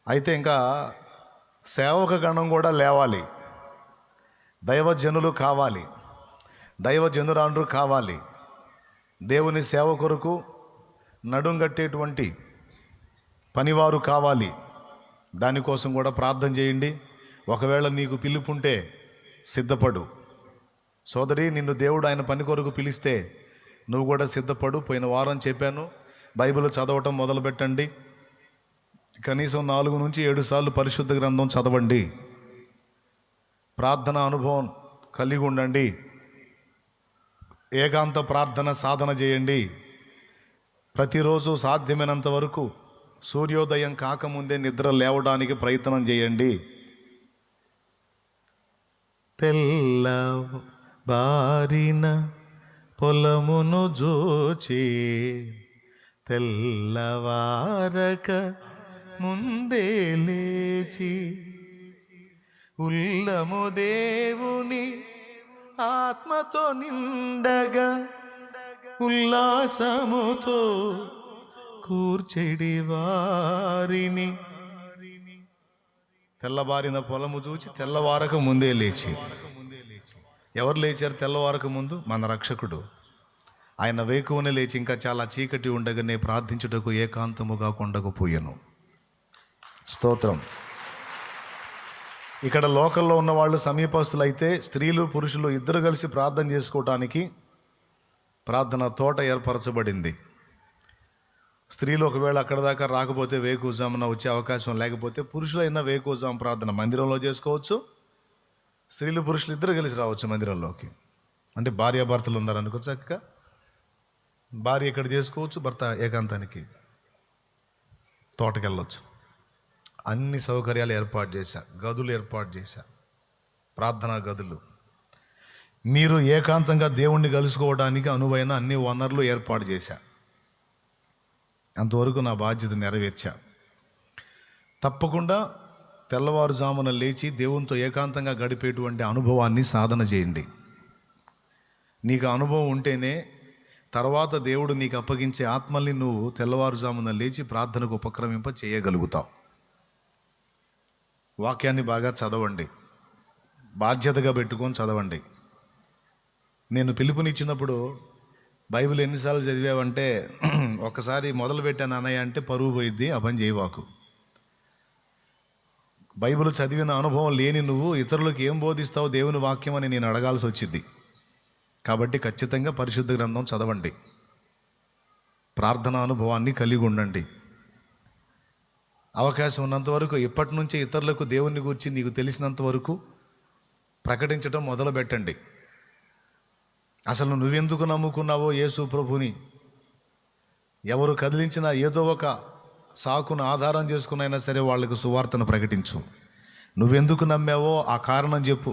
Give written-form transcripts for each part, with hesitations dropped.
అయితే ఇంకా సేవక గణం కూడా లేవాలి, దైవజనులు కావాలి, దైవజనురాండ్రు కావాలి. దేవుని సేవ కొరకు నడుంగట్టేటువంటి పనివారు కావాలి. దానికోసం కూడా ప్రార్థన చేయండి. ఒకవేళ నీకు పిలుపుంటే సిద్ధపడు సోదరి. నిన్ను దేవుడు ఆయన పని కొరకు పిలిస్తే నువ్వు కూడా సిద్ధపడు. పోయిన వారం చెప్పాను, బైబిల్ చదవటం మొదలుపెట్టండి. కనీసం 4 నుంచి 7 సార్లు పరిశుద్ధ గ్రంథం చదవండి. ప్రార్థన అనుభవం కలిగి ఉండండి. ఏకాంత ప్రార్థన సాధన చేయండి. ప్రతిరోజు సాధ్యమైనంత వరకు సూర్యోదయం కాకముందే నిద్ర లేవడానికి ప్రయత్నం చేయండి. తెల్ల బారిన పొలమును జోచి తెల్లవారక ముందే లేచి ఉల్లము దేవుని ఆత్మతో నిండగా ఉల్లాసముతో కూర్చెడి వారిని. తెల్లబారిన పొలము చూచి తెల్లవారక ముందే లేచి. ఎవరు లేచారు తెల్లవారక ముందు? మన రక్షకుడు. ఆయన వేకువనే లేచి ఇంకా చాలా చీకటి ఉండగానే ప్రార్థించుటకు ఏకాంతముగా కొండకుపోయాను. స్తోత్రం. ఇక్కడ లోకల్లో ఉన్న వాళ్ళు సమీపస్తులైతే స్త్రీలు పురుషులు ఇద్దరు కలిసి ప్రార్థన చేసుకోవటానికి ప్రార్థన తోట ఏర్పరచబడింది. స్త్రీలు ఒకవేళ అక్కడ దాకా రాకపోతే వేకువజామున వచ్చే అవకాశం లేకపోతే పురుషులైనా వేకువజాము ప్రార్థన మందిరంలో చేసుకోవచ్చు. స్త్రీలు పురుషులు ఇద్దరు కలిసి రావచ్చు మందిరంలోకి. అంటే భార్యాభర్తలు ఉన్నారనుకో, చక్కగా భార్య ఇక్కడ చేసుకోవచ్చు, భర్త ఏకాంతానికి తోటకెళ్ళొచ్చు. అన్ని సౌకర్యాలు ఏర్పాటు చేశా, గదులు ఏర్పాటు చేశా, ప్రార్థనా గదులు. మీరు ఏకాంతంగా దేవుణ్ణి కలుసుకోవడానికి అనువైన అన్ని వనరులు ఏర్పాటు చేశా. అంతవరకు నా బాధ్యత నెరవేర్చా. తప్పకుండా తెల్లవారుజామున లేచి దేవునితో ఏకాంతంగా గడిపేటువంటి అనుభవాన్ని సాధన చేయండి. నీకు అనుభవం ఉంటేనే తర్వాత దేవుడు నీకు అప్పగించే ఆత్మల్ని నువ్వు తెల్లవారుజామున లేచి ప్రార్థనకు ఉపక్రమింప చేయగలుగుతావు. వాక్యాన్ని బాగా చదవండి, బాధ్యతగా పెట్టుకొని చదవండి. నేను పిలుపునిచ్చినప్పుడు బైబిల్ ఎన్నిసార్లు చదివావంటే, ఒకసారి మొదలు పెట్టాను అన్నయ్య అంటే పరువు పోయిద్ది, ఆ పని చేయవాకు. బైబిల్ చదివిన అనుభవం లేని నువ్వు ఇతరులకు ఏం బోధిస్తావు దేవుని వాక్యం అని నేను అడగాల్సి వచ్చింది. కాబట్టి ఖచ్చితంగా పరిశుద్ధ గ్రంథం చదవండి, ప్రార్థన అనుభవాన్ని కలిగి ఉండండి. అవకాశం ఉన్నంత వరకు ఇప్పటి నుంచే ఇతరులకు దేవుని గురించి నీకు తెలిసినంత వరకు ప్రకటించడం మొదలు పెట్టండి. అసలు నువ్వెందుకు నమ్ముకున్నావో యేసు ప్రభుని ఎవరు కదిలించినా ఏదో ఒక సాకును ఆధారం చేసుకునైనా సరే వాళ్ళకు సువార్తను ప్రకటించు. నువ్వెందుకు నమ్మావో ఆ కారణం చెప్పు.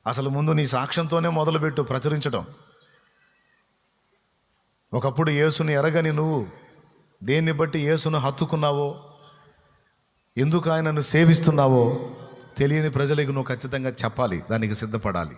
అసలు ముందు నీ సాక్ష్యంతోనే మొదలుపెట్టు ప్రచురించడం. ఒకప్పుడు యేసుని ఎరగని నువ్వు దేన్ని బట్టి యేసును హత్తుకున్నావో, ఎందుకు ఆయనను సేవిస్తున్నావో తెలియని ప్రజలకు నువ్వు ఖచ్చితంగా చెప్పాలి, దానికి సిద్ధపడాలి.